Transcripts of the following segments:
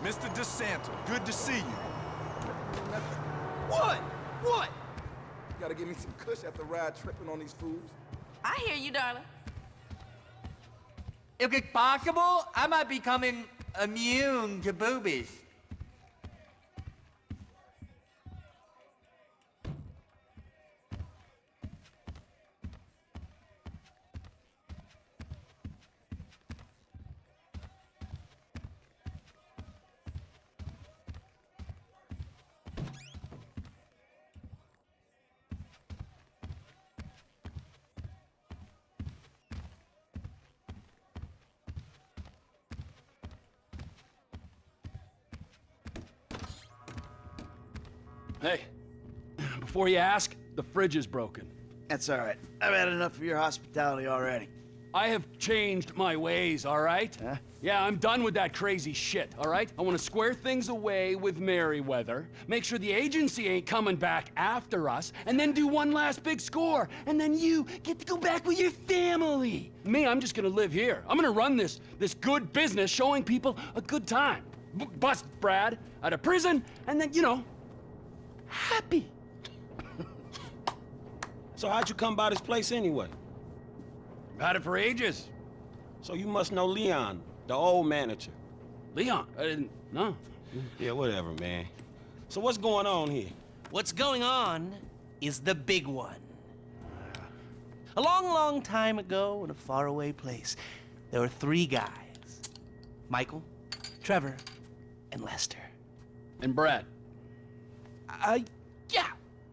Mr. DeSanta, good to see you. What? What? Gotta give me some kush after ride tripping on these fools. I hear you, darling. If it's possible, I might be becoming immune to boobies. Hey, before you ask, the fridge is broken. That's all right. I've had enough of your hospitality already. I have changed my ways, all right? Huh? Yeah, I'm done with that crazy shit, all right? I want to square things away with Merryweather, make sure the agency ain't coming back after us, and then do one last big score, and then you get to go back with your family. Me, I'm just gonna live here. I'm gonna run this good business showing people a good time. Bust Brad out of prison, and then, you know, happy. So how'd you come by this place anyway? I've had it for ages. So you must know Leon, the old manager. Leon, I didn't know. Yeah, whatever, man. So what's going on here? What's going on is the big one. A long, long time ago in a faraway place, there were 3 guys. Michael, Trevor, and Lester. And Brad. Yeah.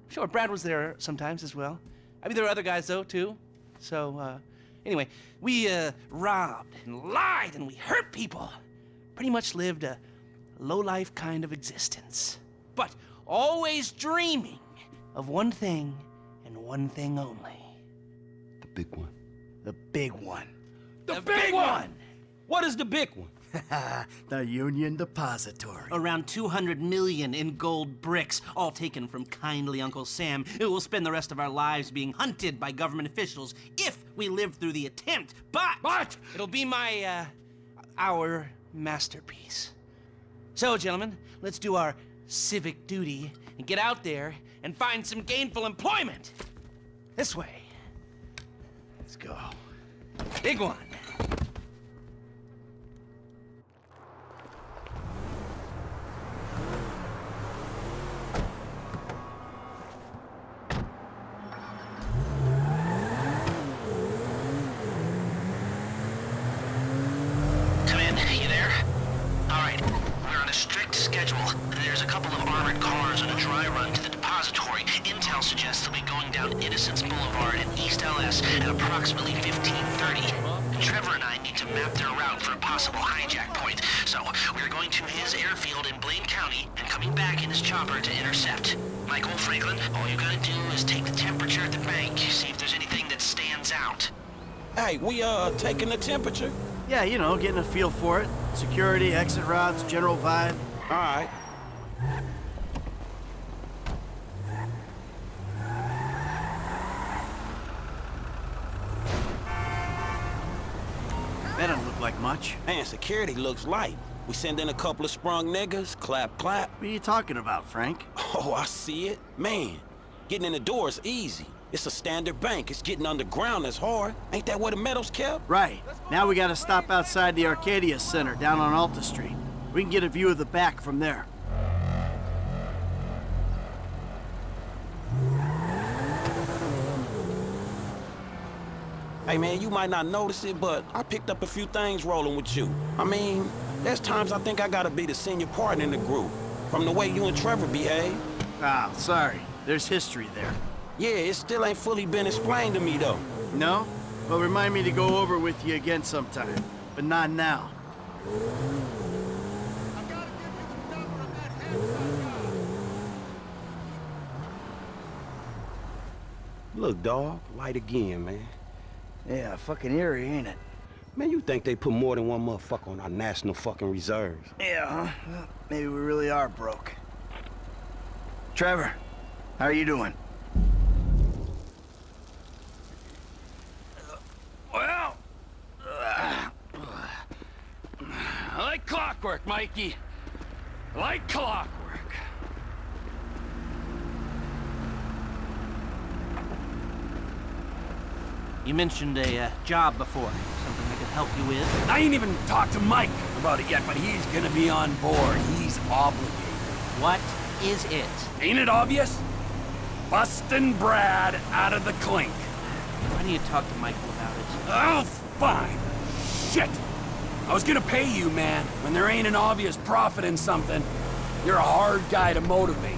Sure, Brad was there sometimes as well. I mean, there were other guys, though, too. So, anyway, we, robbed and lied and we hurt people. Pretty much lived a low-life kind of existence. But always dreaming of one thing and one thing only. The big one. The big one. The big one! What is the big one? The Union Depository. Around 200 million in gold bricks, all taken from kindly Uncle Sam, who will spend the rest of our lives being hunted by government officials if we live through the attempt. But it'll be our masterpiece. So, gentlemen, let's do our civic duty and get out there and find some gainful employment. This way. Let's go. Big one. There's a couple of armored cars on a dry run to the depository. Intel suggests they'll be going down Innocence Boulevard in East LS at approximately 15:30. Trevor and I need to map their route for a possible hijack point, so we're going to his airfield in Blaine County and coming back in his chopper to intercept. Michael, Franklin, all you gotta do is take the temperature at the bank, see if there's anything that stands out. Hey, we, taking the temperature? Yeah, you know, getting a feel for it. Security, exit routes, general vibe. All right. That don't look like much. Man, security looks light. We send in a couple of sprung niggas, clap, clap. What are you talking about, Frank? Oh, I see it. Man, getting in the door is easy. It's a standard bank. It's getting underground that's hard. Ain't that where the metal's kept? Right. Now we gotta stop outside the Arcadia Center down on Alta Street. We can get a view of the back from there. Hey man, you might not notice it, but I picked up a few things rolling with you. I mean, there's times I think I gotta be the senior partner in the group, from the way you and Trevor behave. Ah, sorry. There's history there. Yeah, it still ain't fully been explained to me though. No? Well, remind me to go over with you again sometime. But not now. Look, dawg, light again, man. Yeah, fucking eerie, ain't it? Man, you think they put more than one motherfucker on our national fucking reserves? Yeah, huh? Well, maybe we really are broke. Trevor, how are you doing? Well, like clockwork, Mikey. Like clockwork. You mentioned a job before. Something I could help you with? I ain't even talked to Mike about it yet, but he's gonna be on board. He's obligated. What is it? Ain't it obvious? Bustin' Brad out of the clink. Why don't you talk to Michael about it? Oh, fine. Shit! I was gonna pay you, man. When there ain't an obvious profit in something, you're a hard guy to motivate.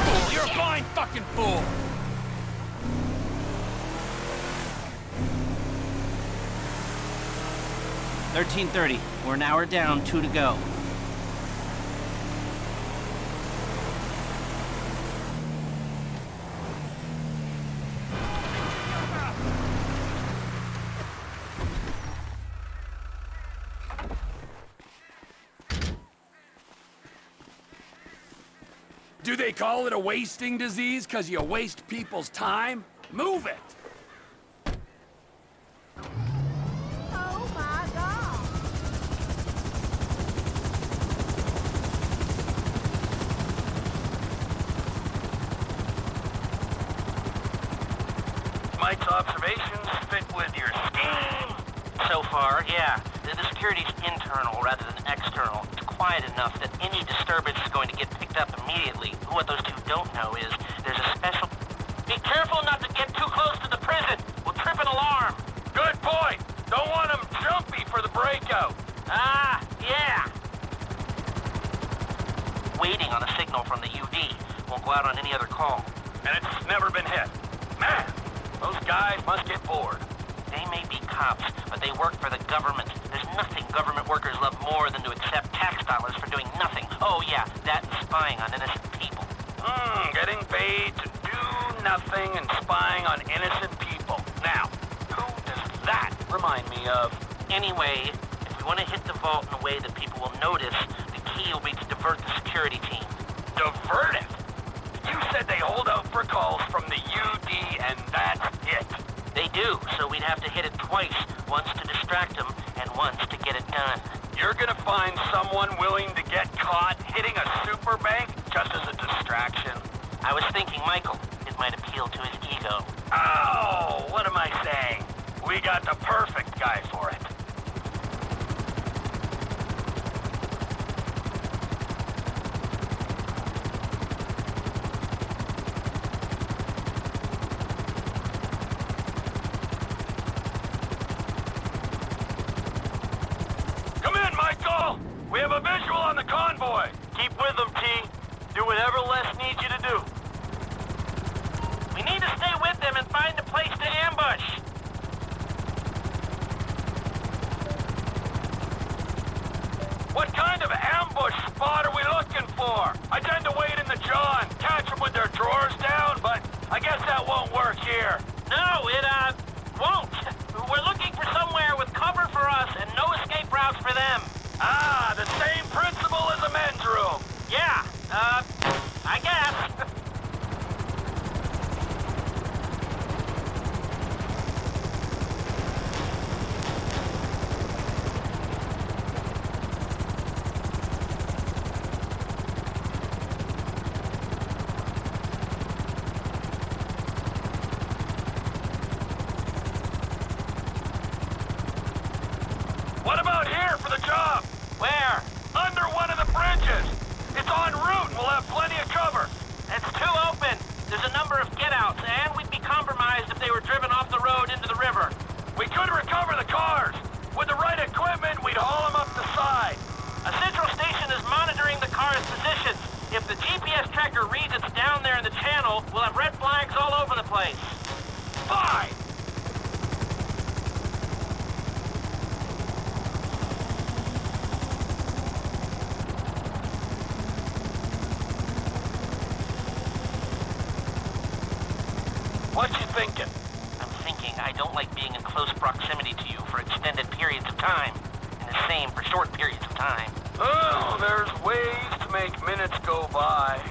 Fool, you're a fine fucking fool! $13:30. We're an hour down, 2 to go. Do they call it a wasting disease because you waste people's time? Move it! Oh my God! Mike's observations fit with your scheme? So far, yeah. The security's internal rather than external. It's quiet enough that any disturbance is going to get picked up immediately. What those two don't know is there's a special... Be careful not to get too close to the prison. We'll trip an alarm. Good point. Don't want them jumpy for the breakout. Ah, yeah. Waiting on a signal from the UD. Won't go out on any other call. And it's never been hit. Man, those guys must get bored. They may be cops, but they work for the government. There's nothing government workers love more than to accept tax dollars for doing nothing. Oh yeah, that and spying on innocent people. Getting paid to do nothing and spying on innocent people. Now, who does that remind me of? Anyway, if we want to hit the vault in a way that people will notice, the key will be to divert the security team. Divert it? You said they hold out for calls from the UD and that's it. They do, so we'd have to hit it twice. Once to distract them, and once to get it done. You're gonna find someone willing to get caught hitting a super bank just as a distraction? I was thinking Michael. It might appeal to his ego. Oh, what am I saying? We got the perfect guy for it. Come in, Michael! We have a visual on the convoy. Keep with them, T. Do whatever Les needs you to do. We need to stay with them and find a place to ambush. What kind of ambush spot are we looking for? I tend to wait in the jaw and catch them with their drawers down, but I guess that won't work here. No, it, won't. We're looking for somewhere with cover for us and no escape routes for them. Ah, the same principle as a men's room. Yeah, I guess. What about here for the job? Where? Under one of the bridges. It's en route and we'll have plenty of cover. It's too open. There's a number of get-outs, and we'd be compromised if they were driven off the road into the river. We could recover the cars. With the right equipment, we'd haul them up the side. A central station is monitoring the car's positions. If the GPS tracker reads it's down there in the channel, we'll have red flags all over the place. Fine. What you thinking? I'm thinking I don't like being in close proximity to you for extended periods of time. And the same for short periods of time. Oh, there's ways to make minutes go by.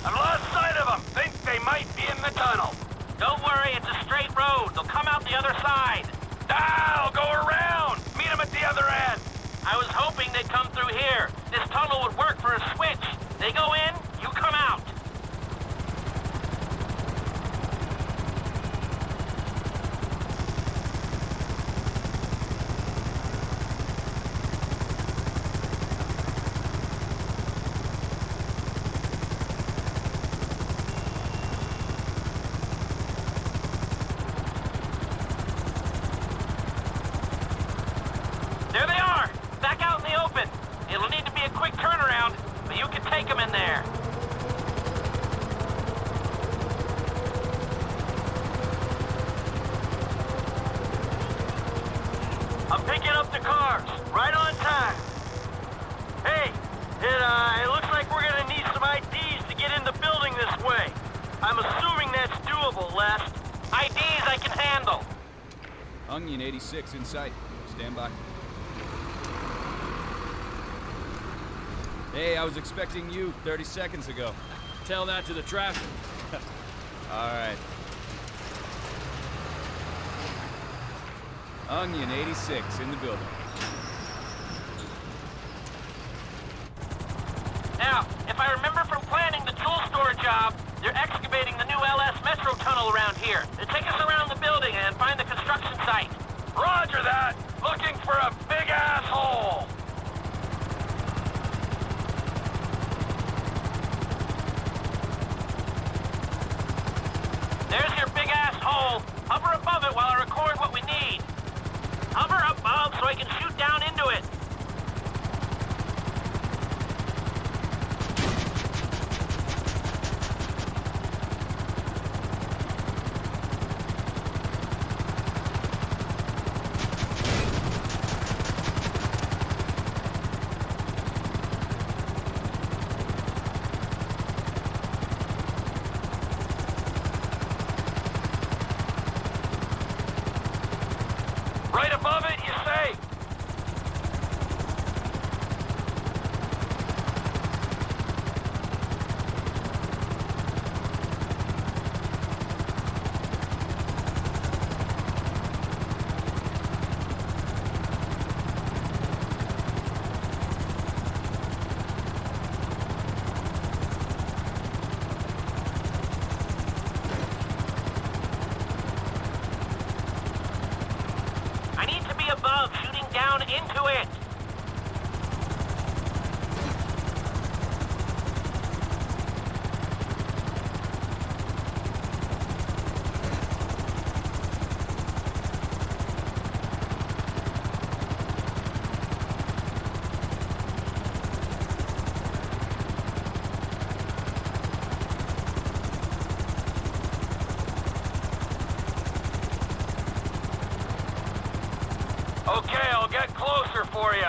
I've lost sight of them. Think they might be in the tunnel. Don't worry, it's a straight road. They'll come out the other side. I'll go around. Meet them at the other end. I was hoping they'd come through here. This tunnel would work for a switch. They go in, you come out. There they are! Back out in the open. It'll need to be a quick turnaround, but you can take them in there. I'm picking up the cars. Right on time. Hey, it looks like we're gonna need some IDs to get in the building this way. I'm assuming that's doable, Les. IDs I can handle. Onion 86 in sight. Stand by. Hey, I was expecting you 30 seconds ago. Tell that to the traffic. All right. Onion 86 in the building. Now, if I remember from planning the tool store job, they're excavating the new LS Metro tunnel around here. They take us around the building and find the construction site. Roger that. Looking for a big asshole. There's your big ass hole. Hover above it while I record what we need. Hover above so I can shoot down into it. Right above it, you say? I need to be above, shooting down into it. Okay, I'll get closer for you.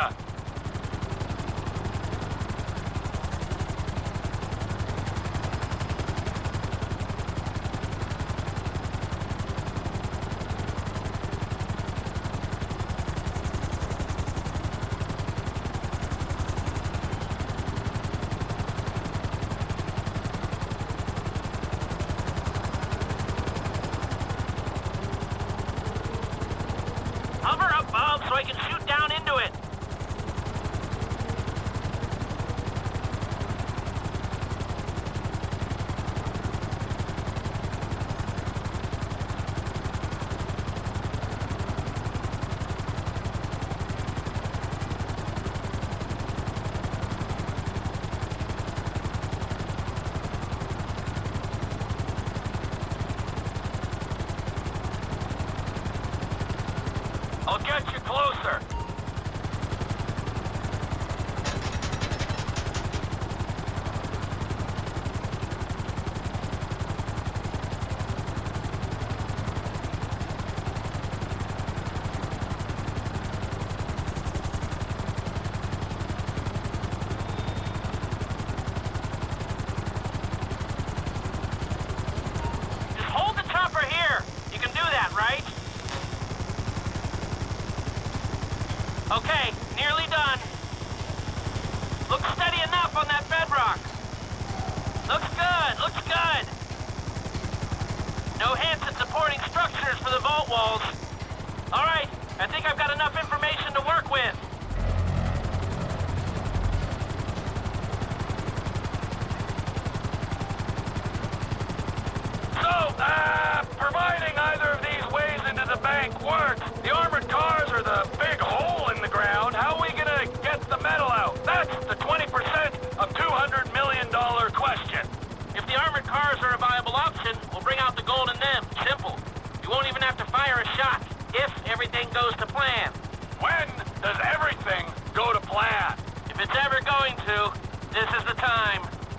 Hover above so I can shoot down into it. I'll get you closer.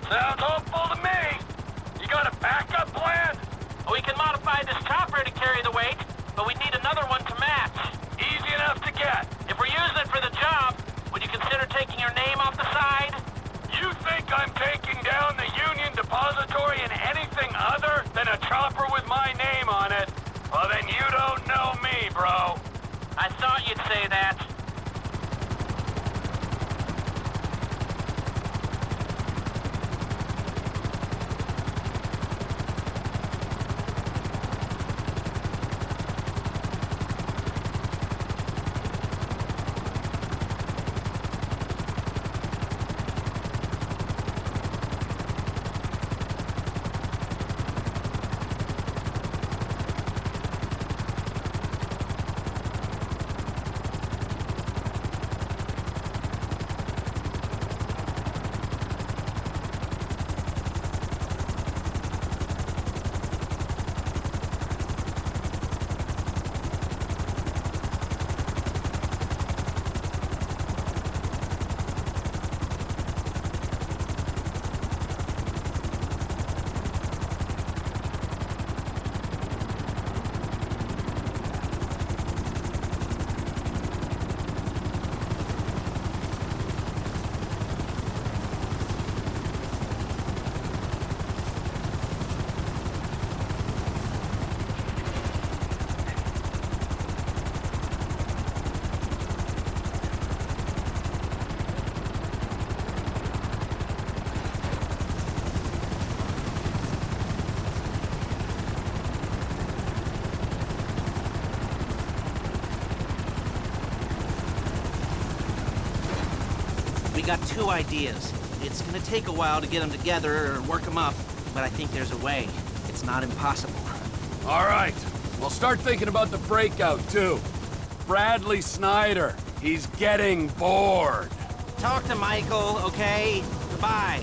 Sounds hopeful to me. You got a backup plan? We can modify this chopper to carry the weight, but we need another one to match. Easy enough to get. If we're using it for the job, would you consider taking your name off the side? You think I'm taking down the Union Depository in anything other than a chopper with my name on it? Well, then you don't know me, bro. I thought you'd say that. We got two ideas. It's gonna take a while to get them together or work them up, but I think there's a way. It's not impossible. All right. We'll start thinking about the breakout, too. Bradley Snyder. He's getting bored. Talk to Michael, okay? Goodbye.